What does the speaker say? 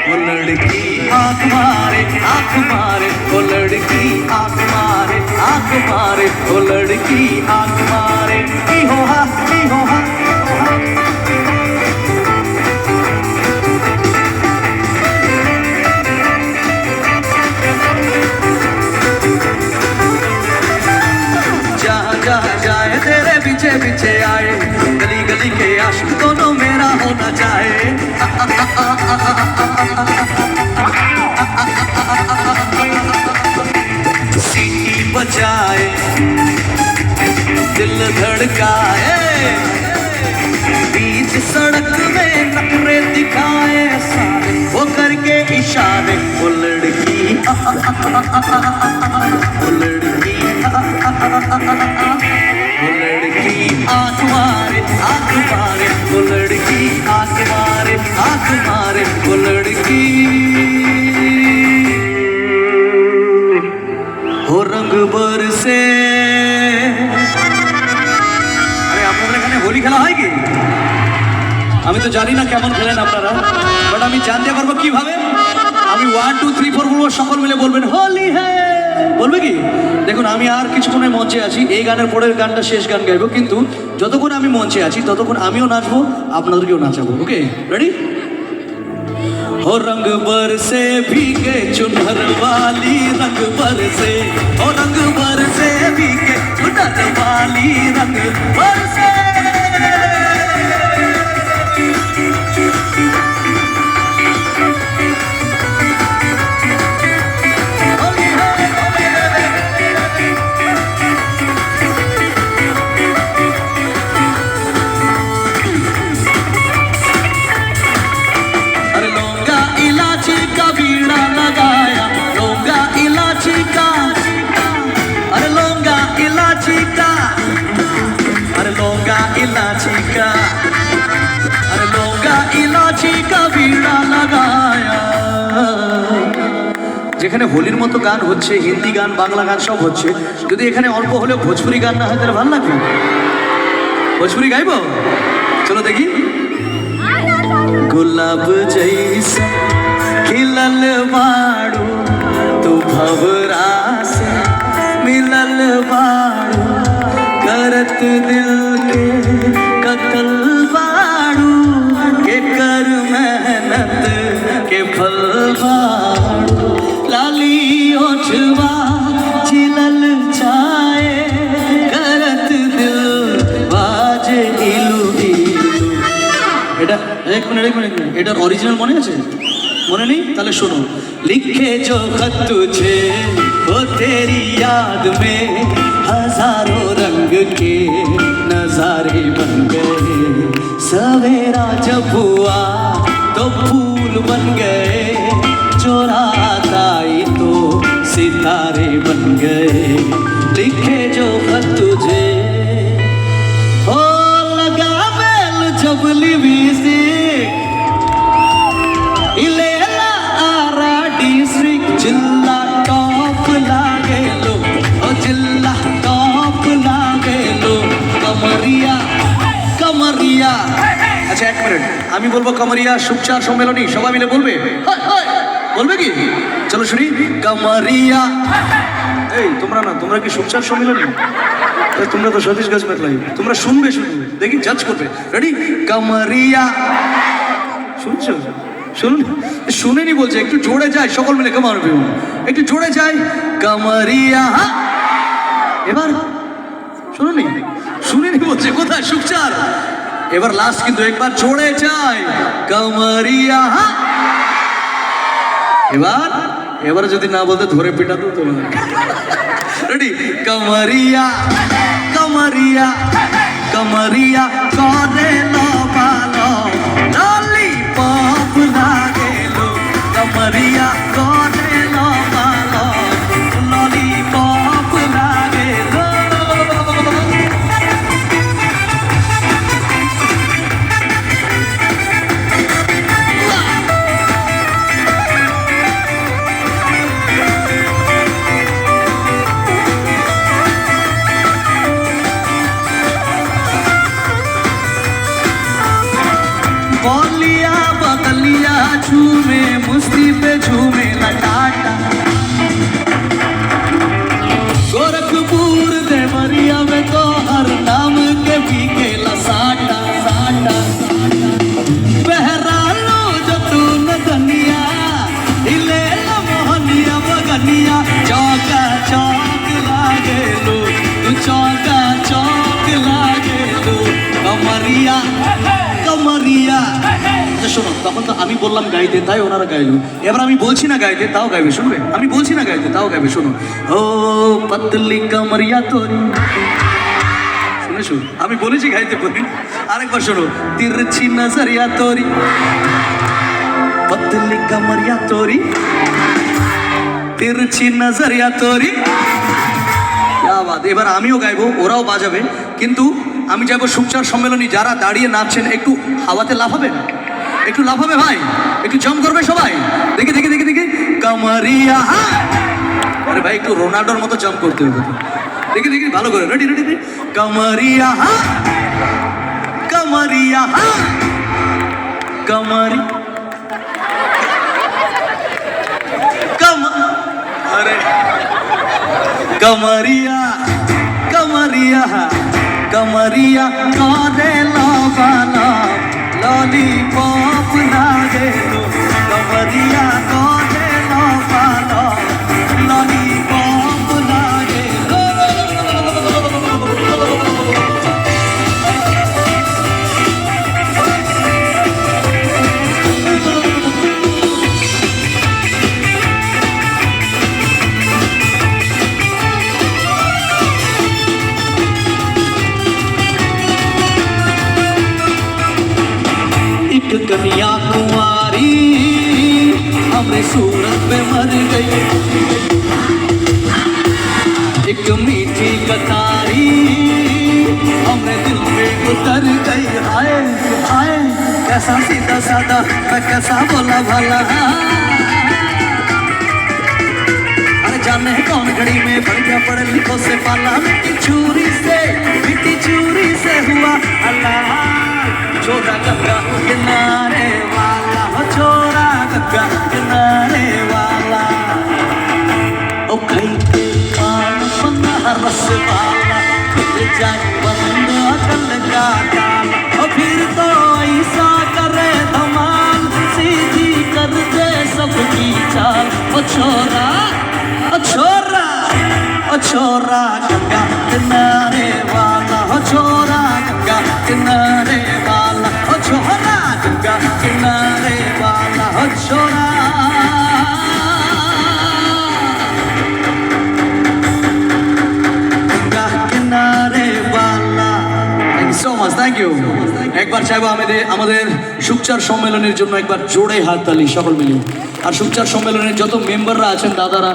वो लड़की आँख मारे आँख मारे, वो लड़की आँख मारे आँख मारे, वो लड़की आँख मारे। की हो हा की हो हा। जहाँ जहाँ जाए तेरे पीछे पीछे आए, गली गली के आशिक दोनों मेरा होना चाहे। सीटी बजाए दिल धड़काए, बीच सड़क में नखरे दिखाए सारे वो करके इशारे। वो लड़की वो लड़की वो लड़की आँख मारे आँख मारे, वो लड़की आँख मारे आँख मारे, वो लड़की हो रंग बरसे। আরে আপনাদের এখানে হোলি খেলা হয় কি? আমি তো জানি না কেমন খেলেন আপনারা, বাট আমি জানতে পারবো কিভাবে। আমি 1 2 3 4 বলবো, সকল মিলে বলবেন হোলি হ্যায়। বলবে কি? দেখুন আমি আর কিছুক্ষণে মঞ্চে আছি, এই গানের পরের গানটা শেষ গান গাইবো, কিন্তু যতক্ষণ আমি মঞ্চে আছি ততক্ষণ আমিও নাচবো, আপনাদেরকেও নাচাবো। Okay ready? हो रंग बरसे भीगे चुनर वाली, रंग बरसे हो रंग बरसे भीगे चुनर वाली, रंग बरसे। इलाची का अरे लौंगा इलाची का बीड़ा लगाया। যেখানে হোলির মতো গান হচ্ছে, হিন্দি গান বাংলা গান সব হচ্ছে, যদি এখানে অল্প হলেও ভোজপুরি গান না হয় তাহলে ভালো লাগবে। ভোজপুরি গাইবো? চলো দেখি। गुलाब जैसा खिलल बाड़ू तू भवरा से मिलल बाड़ू, करत दिल के कतल बाड़ू के कर मेहनत के फल बाड़ू। लाली ओठवा चिलल चाहे करत दिल बाजे इलू इलू। এটা एक मिनट এটার অরিজিনাল মনে আছে? মনে নেই? তাহলে শোনো। लिखे जो खत तुझे वो तेरी याद में हजारों रंग के नजारे बन गए, सवेरा जब हुआ तो फूल बन गए, जो रात आई तो सितारे बन गए। लिखे जो खत तुझे हो लगा बेल जबली बीसी इलेला आरा डिस्ट्रिक्ट जिला टॉप लागे लो, ओ जिला टॉप लागे लो। कमरिया कमरिया। আচ্ছা এক মিনিট, আমি বলবো কমরিয়া সুখচার সম্মেলনী, সবাই মিলে বলবে? বলবে কি? চলো শুনি। কমরিয়া। এই তোমরা না, তোমরা কি সুখচার সম্মেলনী? তোমরা তো সতীশ গাছ মেঘলাই, তোমরা শুনবে শুধু, দেখি জাজ করবে। রেডি? কমরিয়া। শুনছো? শুনুন, শুনেনি বলছে, একটু জোরে যায়, সকল মিলে কমার একটু জোরে যায়। কমরিয়া। এবার শুনুনি, শুনেনি বলছে, কোথায় সুখচার? এবার লাস্ট কিন্তু একবার জোরে যায়। কমরিয়া। এবার এবার যদি না বলতে ধরে পিটাতো তোমাদের। রেডি? কমরিয়া কমরিয়া কমরিয়া করে লো ভালো, ললিপপ লাগে লো। কমরিয়া করে লো ভালো, ললিপপ লাগে লো। बोलिया बकलिया झूमे मुस्ती पे झूमे लटाटा गोरखपुर देवरिया में तो हर नाम के पीके लसाटा साटा बहरालो जो तू नदनिया हिले मोहनिया बगनिया चौका चौक लागे लो तू चौका चौक लागे लो कमरिया कमरिया শোনো তখন তো আমি বললাম গাইতে তাই ওনারা গাইলো এবার আমি বলছি না গাইতে তাও গাইবে শুনবে আমি বলছি না গাইতে তাও গাইবে শোনো ও পতলি কমরিয়া তোরি শুনেছো আমি বলেছি গাইতে বলি আরেকবার শোনো তিরছি নজরিয়া তোরি পতলি কমরিয়া তোরি তিরছি নজরিয়া তোরি क्या बात এবার আমিও গাইবো ওরাও বাজাবে কিন্তু আমি যাবো সুখচার সম্মেলনী যারা দাঁড়িয়ে নাচছেন একটু হাওয়াতে লাফাবেন একটু লাফাবে ভাই একটু জম করবে সবাই দেখি দেখি দেখি দেখি কামারিয়া আরে ভাই একটু রোনাল্ডোর মতো জম করতে হবে দেখি দেখি ভালো করে রেডি রেডি কামারিয়া কামারিয়া কামারি अरे कमरिया कमरिया कमरिया कादे लावाना लॉलीपॉप लागे लो कमरिया कादे लावाना लॉलीपॉप लागे लो कन्या कुमारी हमरे सूरत पे मर गई एक मीठी कतारी हमरे दिल पे उतर गई हाय हाय कैसा सीधा साधा मैं कैसा बोला भला अरे जाने कौन घड़ी में बढ़ गया पढ़े लिखो से पाला मिट्टी चूरी से हुआ अल्लाह छोरा गंगा किनारे वाला हो छोरा गंगा किनारे वाला ओ खाई के पान पन्ना रस वाला खुल जाए बंद अकल का ताला और फिर तो ऐसा करे धमाल सीधी कर दे सबकी चाल ओ छोरा ओ छोरा ओ छोरा गंगा किनारे वाला हो छोरा गंगा किनारे वाला हो छोरा गंगा किनारे वाला हो छोरा गंगा किनारे वाला thank you so much thank you একবার চাইবো আমাদের সুখচার সম্মেলনের জন্য একবার জোরে হাততালি সকল মিলে আর সুখচার সম্মেলনের যত মেম্বাররা আছেন দাদারা